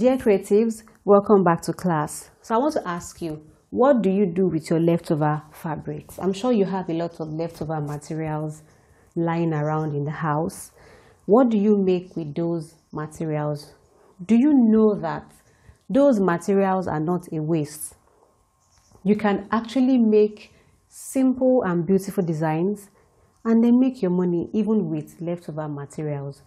Dear creatives, welcome back to class. So I want to ask you, what do you do with your leftover fabrics? I'm sure you have a lot of leftover materials lying around in the house. What do you make with those materials? Do you know that those materials are not a waste? You can actually make simple and beautiful designs and then make your money even with leftover materials.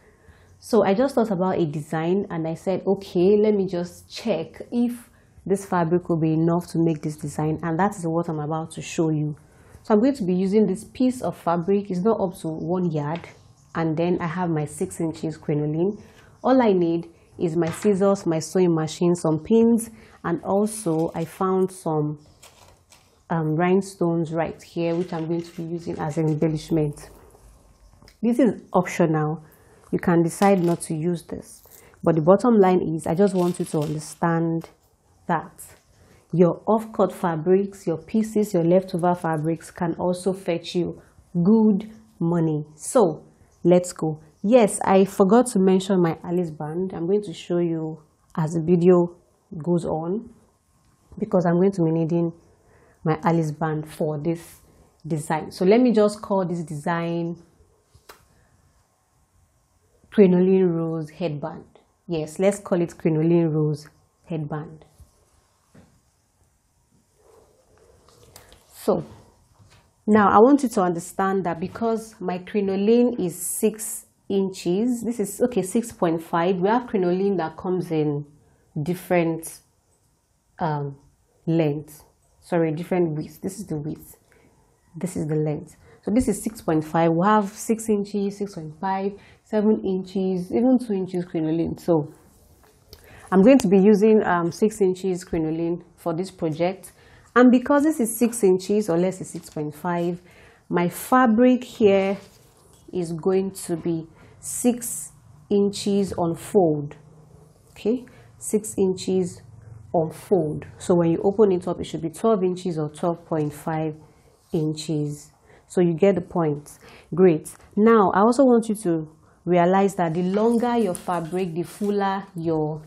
So I just thought about a design and I said, okay, let me just check if this fabric will be enough to make this design, and that is what I'm about to show you. So I'm going to be using this piece of fabric. It's not up to 1 yard, and then I have my 6 inches crinoline. All I need is my scissors, my sewing machine, some pins, and also I found some rhinestones right here, which I'm going to be using as an embellishment. This is optional. You can decide not to use this, but the bottom line is I just want you to understand that your off-cut fabrics, your pieces, your leftover fabrics can also fetch you good money. So let's go. Yes, I forgot to mention my Alice band. I'm going to show you as the video goes on, because I'm going to be needing my Alice band for this design. So let me just call this design Crinoline Rose headband. Yes, let's call it Crinoline Rose headband. So now I want you to understand that because my crinoline is 6 inches, this is okay, 6.5. We have crinoline that comes in different lengths. Sorry, different width. This is the width. This is the length. So this is 6.5. We have 6 inches, 6.5, 7 inches, even 2 inches crinoline. So I'm going to be using 6 inches crinoline for this project. And because this is 6 inches, or less is 6.5, my fabric here is going to be 6 inches on fold. Okay, 6 inches on fold. So when you open it up, it should be 12 inches or 12.5 inches. So you get the point. Great. Now, I also want you to realize that the longer your fabric, the fuller your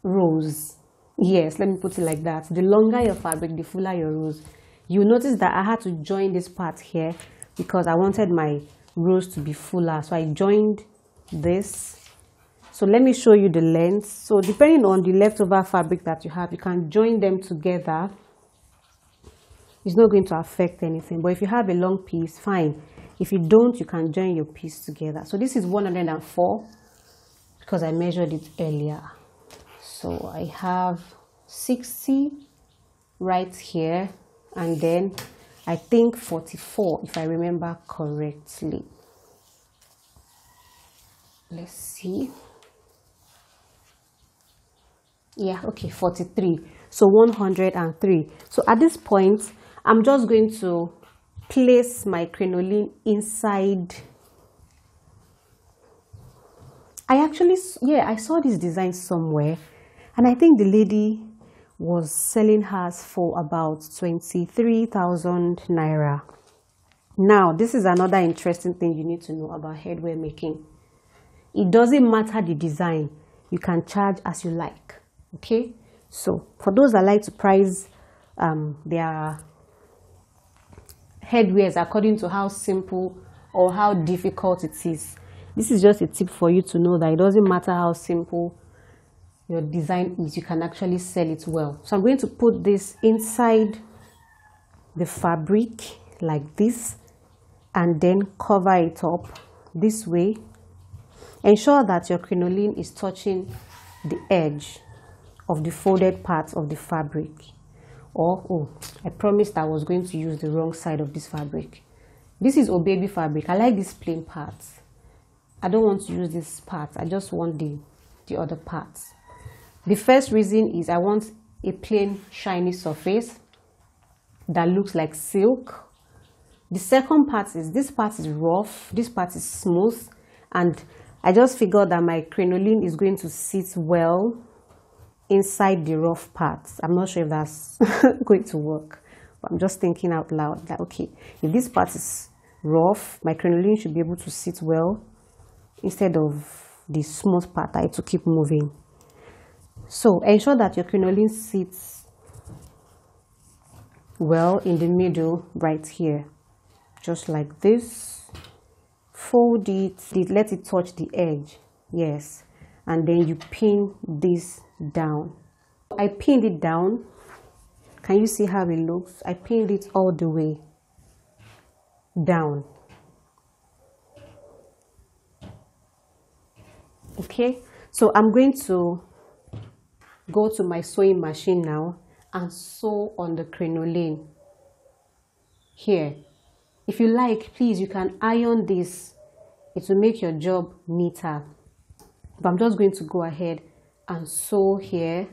rose. Yes, let me put it like that. The longer your fabric, the fuller your rose. You notice that I had to join this part here because I wanted my rose to be fuller. So I joined this. So let me show you the length. So depending on the leftover fabric that you have, you can join them together. It's not going to affect anything. But if you have a long piece, fine. If you don't, you can join your piece together. So this is 104 because I measured it earlier. So I have 60 right here, and then I think 44 if I remember correctly. Let's see. Yeah, okay, 43. So 103. So at this point, I'm just going to place my crinoline inside. I saw this design somewhere, and I think the lady was selling hers for about 23,000 naira. Now, this is another interesting thing you need to know about headwear making. It doesn't matter the design. You can charge as you like. Okay? So, for those that like to price their headwears according to how simple or how difficult it is, this is just a tip for you to know that it doesn't matter how simple your design is, you can actually sell it well. So I'm going to put this inside the fabric like this and then cover it up this way. Ensure that your crinoline is touching the edge of the folded part of the fabric. I promised I was going to use the wrong side of this fabric. This is baby fabric. I like this plain parts. I don't want to use this part. I just want the other parts. The first reason is I want a plain shiny surface that looks like silk. The second part is this part is rough, this part is smooth, and I just figured that my crinoline is going to sit well inside the rough parts. I'm not sure if that's going to work, but I'm just thinking out loud that, okay, if this part is rough, my crinoline should be able to sit well instead of the smooth part, it will keep moving. So ensure that your crinoline sits well in the middle right here, just like this. Fold it, let it touch the edge, yes, and then you pin this down. I pinned it down. Can you see how it looks? I pinned it all the way down. Okay, so I'm going to go to my sewing machine now and sew on the crinoline here. If you like, please, you can iron this. It will make your job neater. But I'm just going to go ahead and sew here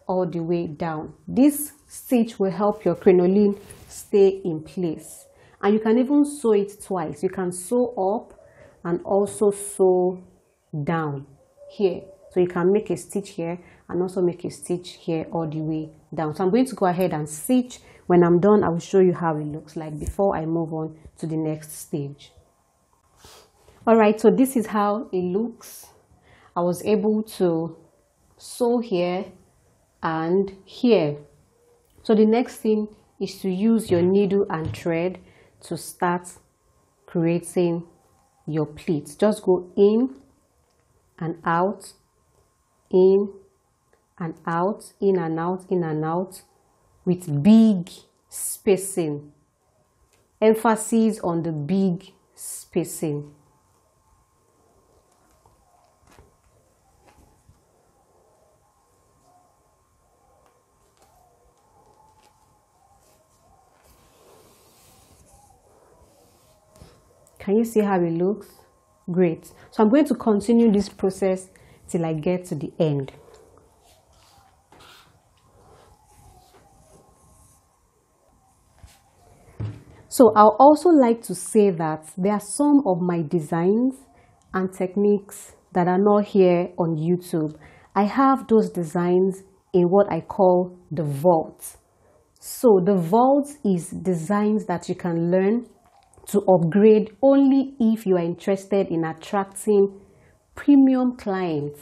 all the way down. This stitch will help your crinoline stay in place. And you can even sew it twice. You can sew up and also sew down here. So you can make a stitch here and also make a stitch here all the way down. So I'm going to go ahead and stitch. When I'm done, I will show you how it looks like before I move on to the next stage. Alright, so this is how it looks. I was able to sew here and here. So the next thing is to use your needle and thread to start creating your pleats. Just go in and out, in and out, in and out, in and out, with big spacing. Emphasis on the big spacing. Can you see how it looks? Great. So I'm going to continue this process till I get to the end. So I'll also like to say that there are some of my designs and techniques that are not here on YouTube. I have those designs in what I call the vault. So the vault is designs that you can learn to upgrade only if you are interested in attracting premium clients.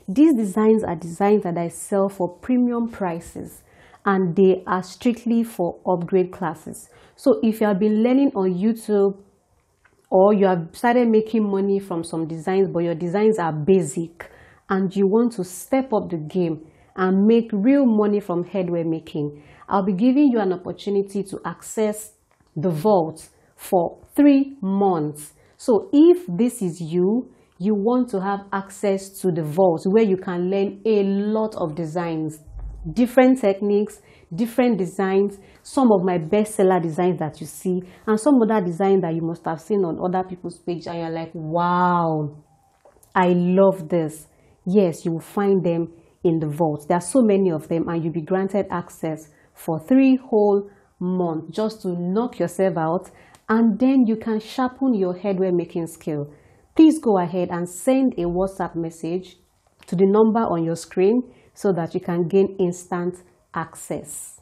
These designs are designs that I sell for premium prices, and they are strictly for upgrade classes. So if you have been learning on YouTube or you have started making money from some designs, but your designs are basic and you want to step up the game and make real money from headwear making, I'll be giving you an opportunity to access the vault for 3 months. So if this is you want to have access to the vault where you can learn a lot of designs, different techniques, different designs, some of my bestseller designs that you see, and some other designs that you must have seen on other people's page and you're like, wow, I love this. Yes, you will find them in the vault. There are so many of them, and you'll be granted access for 3 whole months just to knock yourself out, and then you can sharpen your headwear making skill. Please go ahead and send a WhatsApp message to the number on your screen so that you can gain instant access.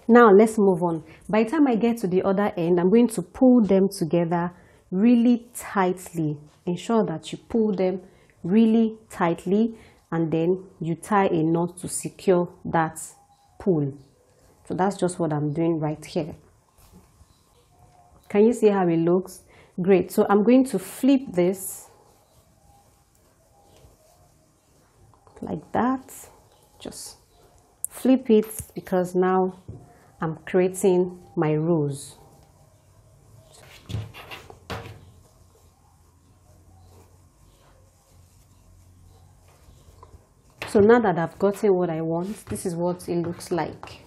Now let's move on. By the time I get to the other end, I'm going to pull them together really tightly. Ensure that you pull them really tightly, and then you tie a knot to secure that pull. So that's just what I'm doing right here. Can you see how it looks? Great. So I'm going to flip this like that. Just flip it because now I'm creating my rose. So now that I've gotten what I want, this is what it looks like.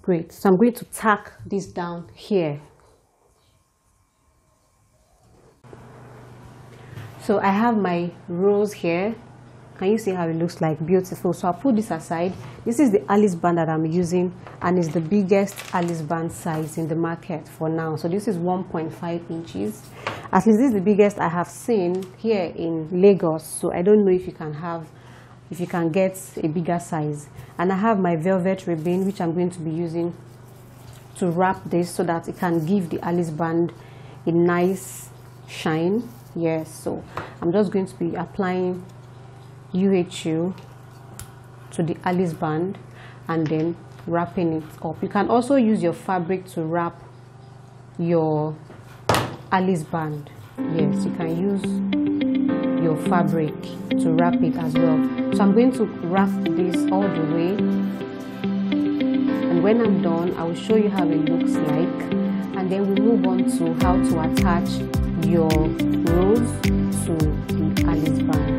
Great. So I'm going to tack this down here. So I have my rose here. Can you see how it looks like? Beautiful. So I'll put this aside. This is the Alice band that I'm using, and it's the biggest Alice band size in the market for now. So this is 1.5 inches. At least this is the biggest I have seen here in Lagos. So I don't know if you can get a bigger size. And I have my velvet ribbon, which I'm going to be using to wrap this so that it can give the Alice band a nice shine. Yes, so I'm just going to be applying UHU to the Alice band and then wrapping it up. You can also use your fabric to wrap your Alice band. Yes, you can use your fabric to wrap it as well. So I'm going to wrap this all the way, and when I'm done I will show you how it looks like, and then we'll move on to how to attach your rose to the Alice band.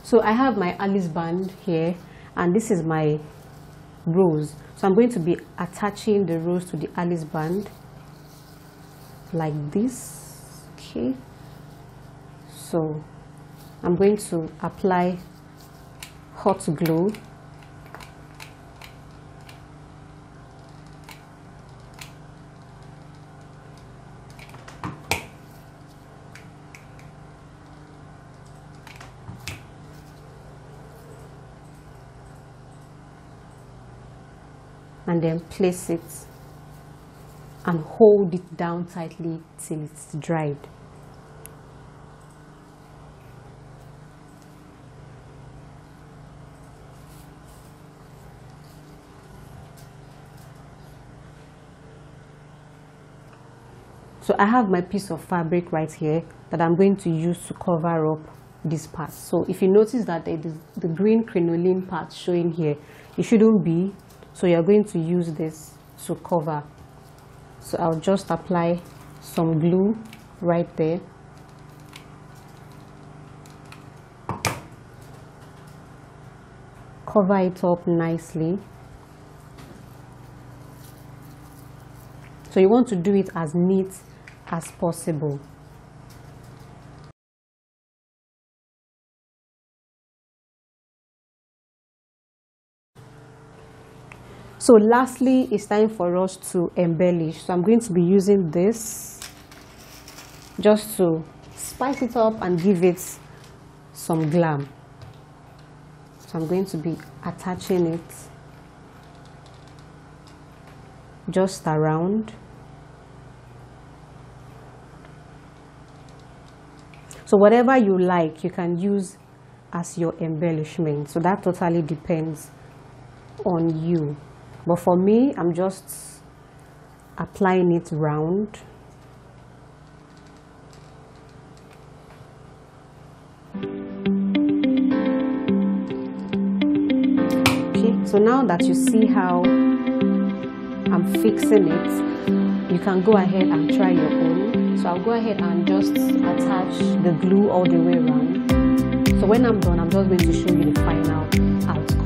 So I have my Alice band here, and this is my rose. So I'm going to be attaching the rose to the Alice band like this. Okay, so I'm going to apply hot glue. And then place it and hold it down tightly till it's dried. So I have my piece of fabric right here that I'm going to use to cover up this part. So if you notice that the green crinoline part showing here, it shouldn't be. So you're going to use this to cover. So I'll just apply some glue right there. Cover it up nicely. So you want to do it as neat as possible. So lastly, it's time for us to embellish. So I'm going to be using this just to spice it up and give it some glam. So I'm going to be attaching it just around. So whatever you like, you can use as your embellishment. So that totally depends on you. But for me, I'm just applying it round. Okay, so now that you see how I'm fixing it, you can go ahead and try your own. So I'll go ahead and just attach the glue all the way around. So when I'm done, I'm just going to show you the final outcome.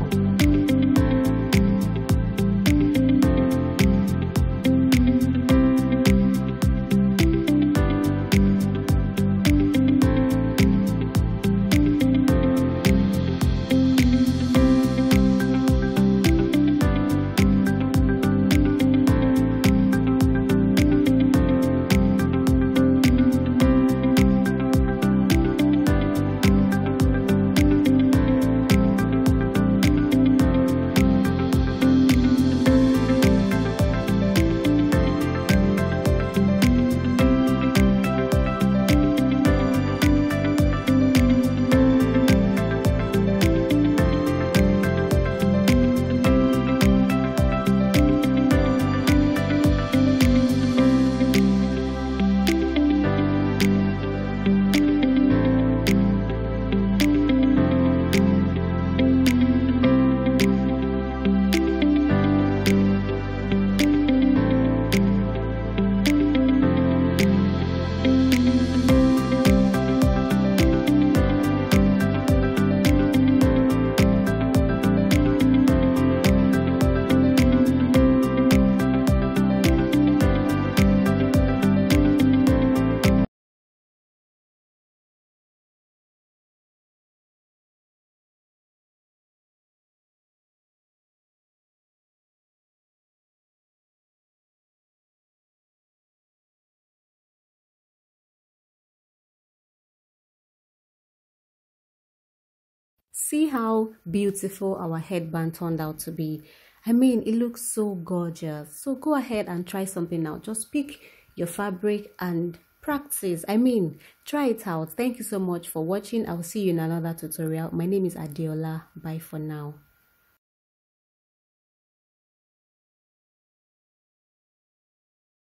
See how beautiful our headband turned out to be. I mean, it looks so gorgeous. So go ahead and try something out. Just pick your fabric and practice. I mean, try it out. Thank you so much for watching. I'll see you in another tutorial. My name is Adeola. Bye for now.